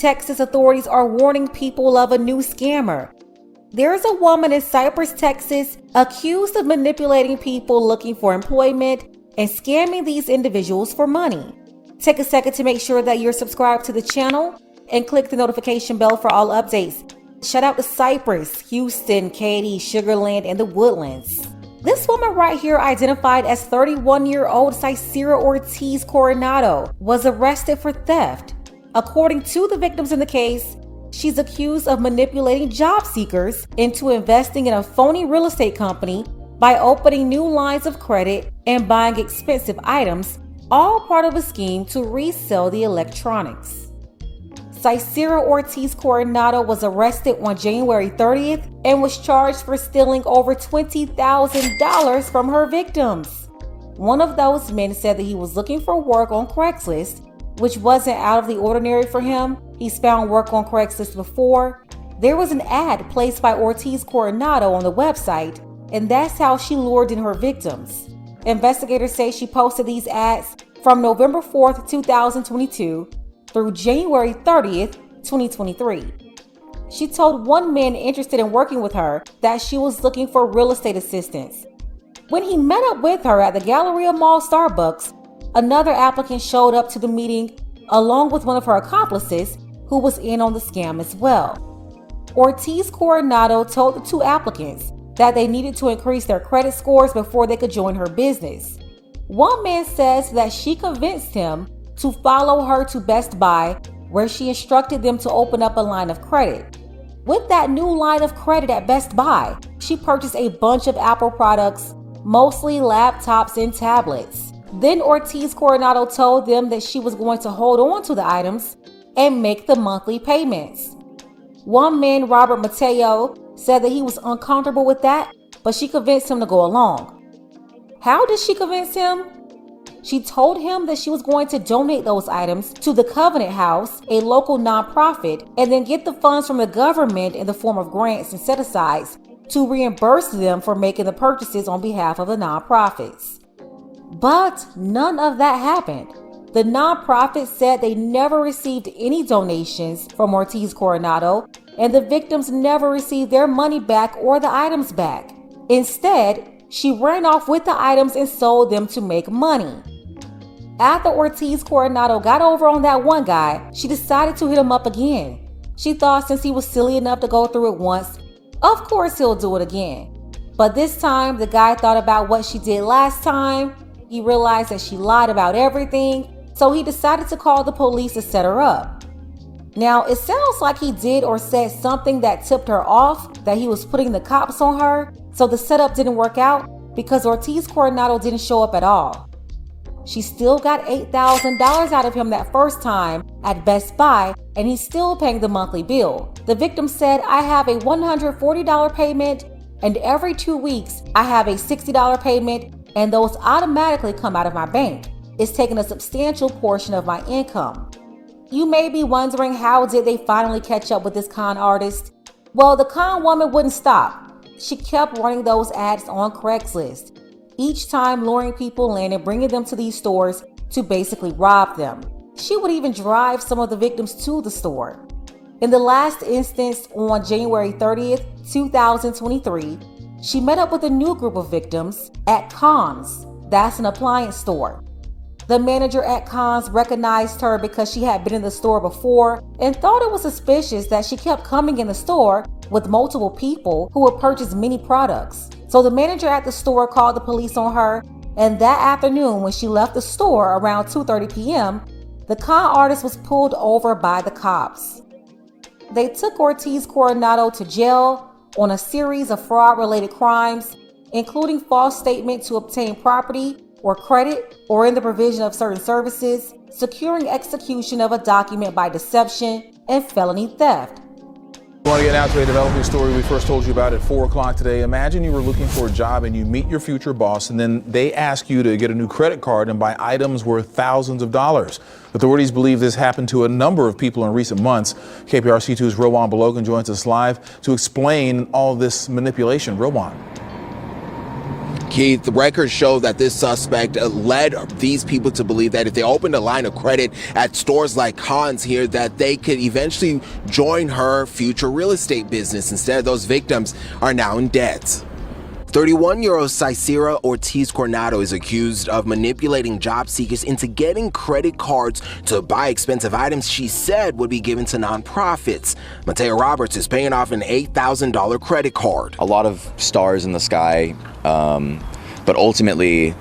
Texas authorities are warning people of a new scammer. There is a woman in Cypress, Texas, accused of manipulating people looking for employment and scamming these individuals for money. Take a second to make sure that you're subscribed to the channel and click the notification bell for all updates. Shout out to Cypress, Houston, Katy, Sugar Land, and the Woodlands. This woman right here, identified as 31-year-old Cicera Ortiz Coronado, was arrested for theft. According to the victims in the case, she's accused of manipulating job seekers into investing in a phony real estate company by opening new lines of credit and buying expensive items, all part of a scheme to resell the electronics. Cicera Ortiz Coronado was arrested on January 30th and was charged for stealing over $20,000 from her victims. One of those men said that he was looking for work on Craigslist, which wasn't out of the ordinary for him. He's found work on Craigslist before. There was an ad placed by Ortiz Coronado on the website, and that's how she lured in her victims. Investigators say she posted these ads from November 4th, 2022 through January 30th, 2023. She told one man interested in working with her that she was looking for real estate assistance. When he met up with her at the Galleria Mall Starbucks, another applicant showed up to the meeting along with one of her accomplices who was in on the scam as well. Ortiz Coronado told the two applicants that they needed to increase their credit scores before they could join her business. One man says that she convinced him to follow her to Best Buy, where she instructed them to open up a line of credit. With that new line of credit at Best Buy, she purchased a bunch of Apple products, mostly laptops and tablets. Then Ortiz Coronado told them that she was going to hold on to the items and make the monthly payments. One man, Robert Mateo, said that he was uncomfortable with that, but she convinced him to go along. How did she convince him? She told him that she was going to donate those items to the Covenant House, a local nonprofit, and then get the funds from the government in the form of grants and set-asides to reimburse them for making the purchases on behalf of the nonprofits. But none of that happened. The nonprofit said they never received any donations from Ortiz Coronado, and the victims never received their money back or the items back. Instead, she ran off with the items and sold them to make money. After Ortiz Coronado got over on that one guy, she decided to hit him up again. She thought since he was silly enough to go through it once, of course he'll do it again. But this time, the guy thought about what she did last time. He realized that she lied about everything, so he decided to call the police to set her up. Now, it sounds like he did or said something that tipped her off that he was putting the cops on her, so the setup didn't work out because Ortiz Coronado didn't show up at all. She still got $8,000 out of him that first time at Best Buy, and he's still paying the monthly bill. The victim said, "I have a $140 payment, and every 2 weeks I have a $60 payment, and those automatically come out of my bank. It's taking a substantial portion of my income." You may be wondering, how did they finally catch up with this con artist? Well, the con woman wouldn't stop. She kept running those ads on Craigslist, each time luring people in and bringing them to these stores to basically rob them. She would even drive some of the victims to the store. In the last instance, on January 30th, 2023, she met up with a new group of victims at Conn's. That's an appliance store. The manager at Conn's recognized her because she had been in the store before and thought it was suspicious that she kept coming in the store with multiple people who would purchase many products. So the manager at the store called the police on her, and that afternoon when she left the store around 2:30 p.m., the con artist was pulled over by the cops. They took Ortiz Coronado to jail on a series of fraud-related crimes, including false statement to obtain property or credit, or in the provision of certain services, securing execution of a document by deception, and felony theft. We want to get out to a developing story we first told you about at 4 o'clock today. Imagine you were looking for a job and you meet your future boss, and then they ask you to get a new credit card and buy items worth thousands of dollars. Authorities believe this happened to a number of people in recent months. KPRC2's Rowan Balogan joins us live to explain all this manipulation. Rowan. Keith, the records show that this suspect led these people to believe that if they opened a line of credit at stores like Conn's here, that they could eventually join her future real estate business. Instead, those victims are now in debt. 31-year-old Cicera Ortiz Coronado is accused of manipulating job seekers into getting credit cards to buy expensive items she said would be given to nonprofits. Mateo Roberts is paying off an $8,000 credit card. A lot of stars in the sky, but ultimately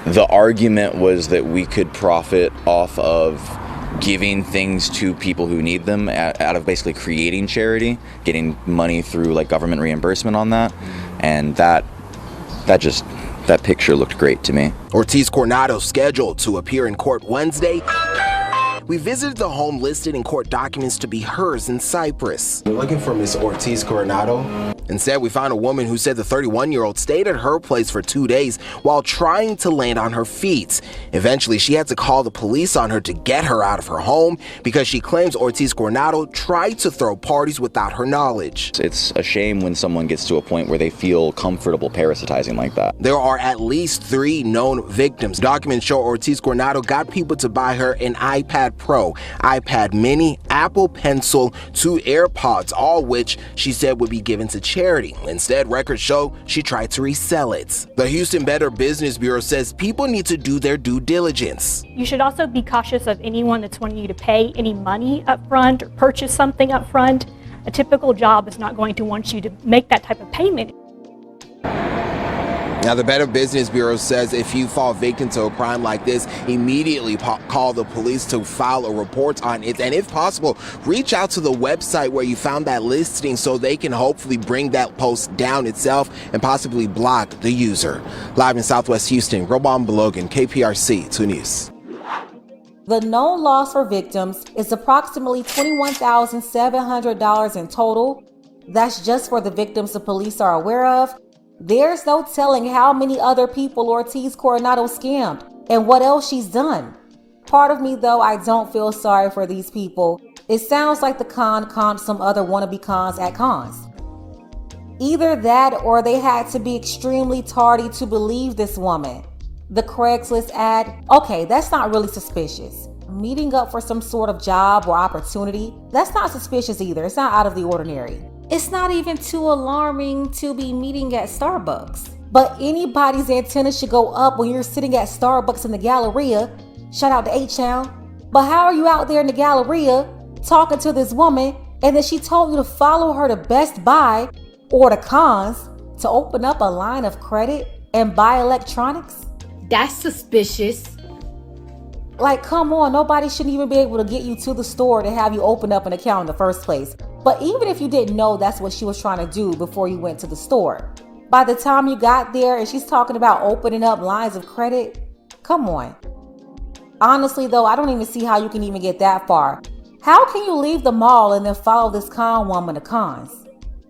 the argument was that we could profit off of giving things to people who need them out of basically creating charity, getting money through like government reimbursement on that. And that picture looked great to me. Ortiz Coronado scheduled to appear in court Wednesday. We visited the home listed in court documents to be hers in Cyprus. We're looking for Miss Ortiz Coronado. Instead, we found a woman who said the 31-year-old stayed at her place for 2 days while trying to land on her feet. Eventually, she had to call the police on her to get her out of her home because she claims Ortiz Coronado tried to throw parties without her knowledge. It's a shame when someone gets to a point where they feel comfortable parasitizing like that. There are at least 3 known victims. Documents show Ortiz Coronado got people to buy her an iPad Pro, iPad Mini, Apple Pencil, 2 AirPods, all which she said would be given to charity. Instead, records show she tried to resell it. The Houston Better Business Bureau says people need to do their due diligence. You should also be cautious of anyone that's wanting you to pay any money up front or purchase something up front. A typical job is not going to want you to make that type of payment. Now, the Better Business Bureau says if you fall victim to a crime like this, immediately call the police to file a report on it. And if possible, reach out to the website where you found that listing so they can hopefully bring that post down itself and possibly block the user. Live in Southwest Houston, Robon Belogan, KPRC 2 News. The known loss for victims is approximately $21,700 in total. That's just for the victims the police are aware of. There's no telling how many other people Ortiz Coronado scammed and what else she's done. Part of me, though, I don't feel sorry for these people. It sounds like the con conned some other wannabe cons at cons. Either that or they had to be extremely tardy to believe this woman. The Craigslist ad, okay, that's not really suspicious. Meeting up for some sort of job or opportunity, that's not suspicious either. It's not out of the ordinary. It's not even too alarming to be meeting at Starbucks. But anybody's antenna should go up when you're sitting at Starbucks in the Galleria. Shout out to H-Town. But how are you out there in the Galleria talking to this woman and then she told you to follow her to Best Buy or to Cons to open up a line of credit and buy electronics? That's suspicious. Like, come on, nobody shouldn't even be able to get you to the store to have you open up an account in the first place. But even if you didn't know that's what she was trying to do before you went to the store, by the time you got there and she's talking about opening up lines of credit, come on. Honestly though, I don't even see how you can even get that far. How can you leave the mall and then follow this con woman to Cons?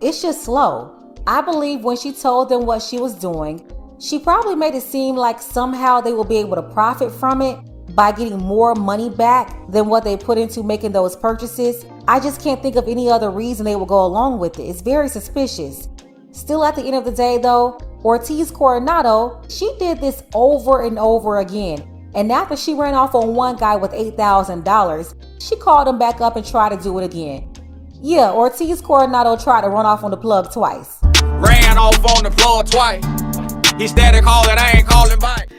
It's just slow. I believe when she told them what she was doing, she probably made it seem like somehow they will be able to profit from it by getting more money back than what they put into making those purchases. I just can't think of any other reason they will go along with it. It's very suspicious. Still, at the end of the day though, Ortiz Coronado, she did this over and over again. And after she ran off on one guy with $8,000, she called him back up and tried to do it again. Yeah, Ortiz Coronado tried to run off on the plug twice. Ran off on the floor twice. He started calling, I ain't calling back.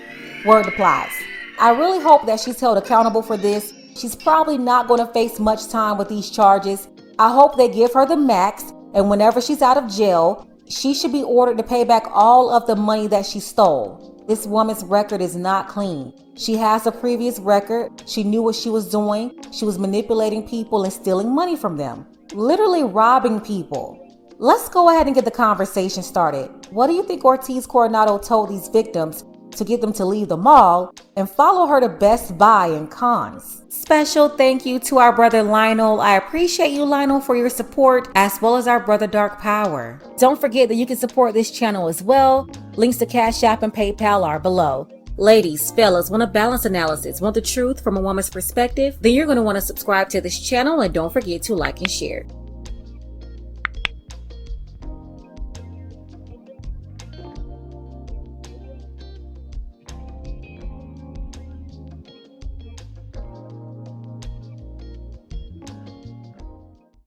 Word applies. I really hope that she's held accountable for this. She's probably not going to face much time with these charges. I hope they give her the max, and whenever she's out of jail, she should be ordered to pay back all of the money that she stole. This woman's record is not clean. She has a previous record. She knew what she was doing. She was manipulating people and stealing money from them. Literally robbing people. Let's go ahead and get the conversation started. What do you think Ortiz Coronado told these victims to get them to leave the mall and follow her to Best Buy and Cons? Special thank you to our brother Lionel. I appreciate you, Lionel, for your support, as well as our brother Dark Power. Don't forget that you can support this channel as well. Links to Cash App and PayPal are below. Ladies, fellas, want a balanced analysis, want the truth from a woman's perspective? Then you're going to want to subscribe to this channel and don't forget to like and share.